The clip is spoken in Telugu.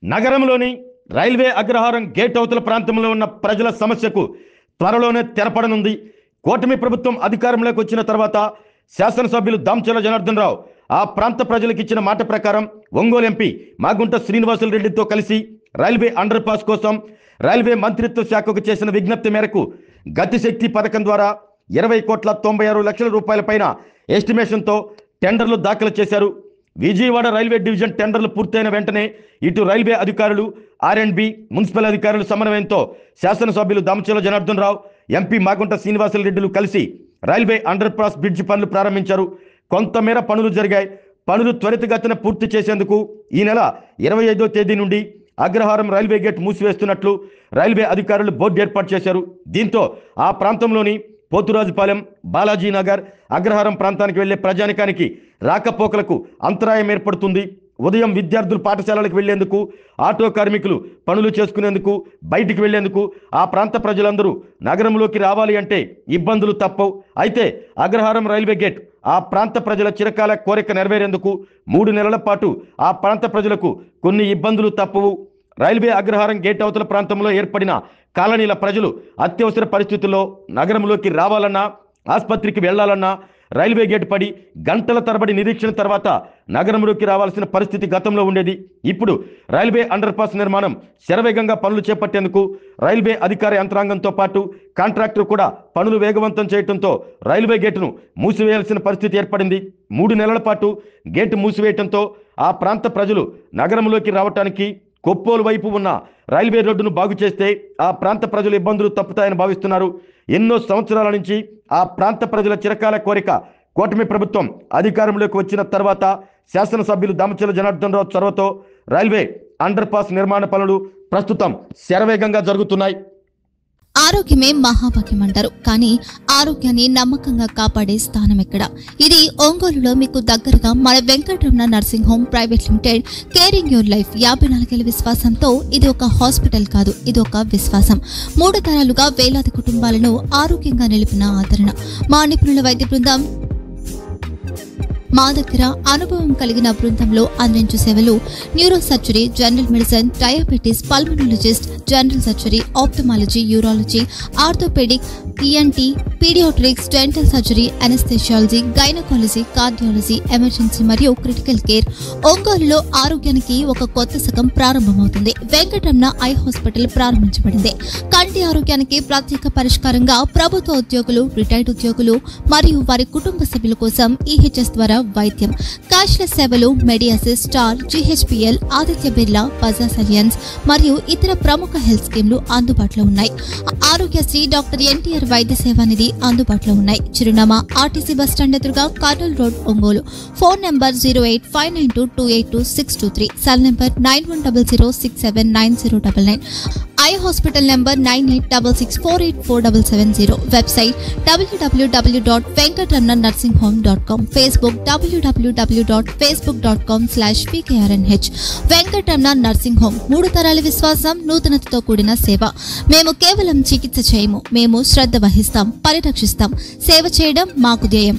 నగరంలోని రైల్వే అగ్రహారం గేట్ అవతల ప్రాంతంలో ఉన్న ప్రజల సమస్యకు త్వరలోనే తెరపడనుంది. కూటమి ప్రభుత్వం అధికారంలోకి వచ్చిన తర్వాత శాసనసభ్యులు దామచర్ల జనార్దన్ రావు ఆ ప్రాంత ప్రజలకు ఇచ్చిన మాట ప్రకారం ఒంగోలు ఎంపీ మాగుంట శ్రీనివాసులు రెడ్డితో కలిసి రైల్వే అండర్ పాస్ కోసం రైల్వే మంత్రిత్వ శాఖకు చేసిన విజ్ఞప్తి మేరకు గతిశక్తి పథకం ద్వారా 20,96,00,000 రూపాయల పైన ఎస్టిమేషన్తో టెండర్లు దాఖలు చేశారు. విజయవాడ రైల్వే డివిజన్ టెండర్లు పూర్తయిన వెంటనే ఇటు రైల్వే అధికారులు, R&B, మున్సిపల్ అధికారుల సమన్వయంతో శాసనసభ్యులు దామచర్ల జనార్దన్ రావు, ఎంపీ మాగుంట శ్రీనివాసులు రెడ్డిలు కలిసి రైల్వే అండర్ పాస్ బ్రిడ్జి పనులు ప్రారంభించారు. కొంతమేర పనులు జరిగాయి. పనులు త్వరితగతిన పూర్తి చేసేందుకు ఈ నెల 25వ తేదీ నుండి అగ్రహారం రైల్వే గేట్ మూసివేస్తున్నట్లు రైల్వే అధికారులు బోర్డు ఏర్పాటు చేశారు. దీంతో ఆ ప్రాంతంలోని పోతురాజుపాలెం, బాలాజీనగర్, అగ్రహారం ప్రాంతానికి వెళ్లే ప్రజానికానికి రాకపోకలకు అంతరాయం ఏర్పడుతుంది. ఉదయం విద్యార్థులు పాఠశాలలకు వెళ్లేందుకు, ఆటో కార్మికులు పనులు చేసుకునేందుకు, బయటికి వెళ్లేందుకు ఆ ప్రాంత ప్రజలందరూ నగరంలోకి రావాలి అంటే ఇబ్బందులు తప్పవు. అయితే అగ్రహారం రైల్వే గేట్ ఆ ప్రాంత ప్రజల చిరకాల కోరిక నెరవేరేందుకు 3 నెలల పాటు ఆ ప్రాంత ప్రజలకు కొన్ని ఇబ్బందులు తప్పవు. రైల్వే అగ్రహారం గేట్ అవతల ప్రాంతంలో ఏర్పడిన కాలనీల ప్రజలు అత్యవసర పరిస్థితుల్లో నగరంలోకి రావాలన్నా, ఆసుపత్రికి వెళ్లాలన్నా రైల్వే గేట్ పడి గంటల తరబడి నిరీక్షణ తర్వాత నగరంలోకి రావాల్సిన పరిస్థితి గతంలో ఉండేది. ఇప్పుడు రైల్వే అండర్ పాస్ నిర్మాణం శరవేగంగా పనులు చేపట్టేందుకు రైల్వే అధికార యంత్రాంగంతో పాటు కాంట్రాక్టర్ కూడా పనులు వేగవంతం చేయడంతో రైల్వే గేటును మూసివేయాల్సిన పరిస్థితి ఏర్పడింది. 3 నెలల పాటు గేటు మూసివేయడంతో ఆ ప్రాంత ప్రజలు నగరంలోకి రావటానికి కొప్పోలు వైపు ఉన్న రైల్వే రోడ్డును బాగు చేస్తే ఆ ప్రాంత ప్రజలు ఇబ్బందులు తప్పుతాయని భావిస్తున్నారు. ఎన్నో సంవత్సరాల నుంచి ఆ ప్రాంత ప్రజల చిరకాల కోరిక కూటమి ప్రభుత్వం అధికారంలోకి వచ్చిన తర్వాత శాసనసభ్యులు దామచర్ల జనార్దన్ రావు చొరవతో రైల్వే అండర్ పాస్ నిర్మాణ పనులు ప్రస్తుతం శరవేగంగా జరుగుతున్నాయి. ఆరోగ్యమే మహాభాగ్యం అంటారు, కానీ ఆరోగ్యాన్ని నమ్మకంగా కాపాడే స్థానం ఎక్కడ? ఇది ఒంగోలులో మీకు దగ్గరగా మన Venkataramana nursing home private limited. Caring your life 54 ఏళ్ల విశ్వాసంతో ఇది ఒక హాస్పిటల్ కాదు, ఇది ఒక విశ్వాసం. 3 తరాలుగా వేలాది కుటుంబాలను ఆరోగ్యంగా నిలిపిన ఆదరణ. మా నిపుణుల వైద్య బృందం మా దగ్గర అనుభవం కలిగిన బృందంలో అందించే సేవలు neuro surgery, general medicine, diabetes, pulmonologist, general surgery, ophthalmology, urology, orthopedic, ENT, pediatrics, dental surgery, anesthesiology, gynaecology, cardiology, emergency మరియు క్రిటికల్ కేర్. ఒంగోలులో ఆరోగ్యానికి ఒక కొత్త శకం ప్రారంభమవుతుంది. వెంకటరమణ ఐ హాస్పిటల్ ప్రారంభించబడింది. కంటి ఆరోగ్యానికి ప్రత్యేక పరిష్కారంగా ప్రభుత్వ ఉద్యోగులు, రిటైర్డ్ ఉద్యోగులు మరియు వారి కుటుంబ సభ్యుల కోసం EHS ద్వారా వైద్యం, క్యాష్లెస్ సేవలు, Medi Assist, Star, GHPL, Aditya Birla, Bajaj Allianz మరియు ఇతర ప్రముఖ హెల్త్ స్కీమ్లు అందుబాటులో ఉన్నాయి. ఆరోగ్యశ్రీ, డాక్టర్ NTR వైద్య సేవా నిధి అందుబాటులో ఉన్నాయి. చిరునామా RTC బస్టాండ్ ఎదురుగా, Kurnool road, Ongole. Phone number 08592282623, cell number 9100679099. Eye hospital number 9866484770. Website www.venkatramananursinghome.com. Facebook www.facebook.com/PKRNH. Venkataramana nursing home, 3 తరాల విశ్వాసం, నూతనతతో కూడిన సేవ. మేము కేవలం చికిత్స చేయము, మేము శ్రద్ధ వహిస్తాం, పరిరక్షిస్తాం. సేవ చేయడం మాకు ధ్యేయం.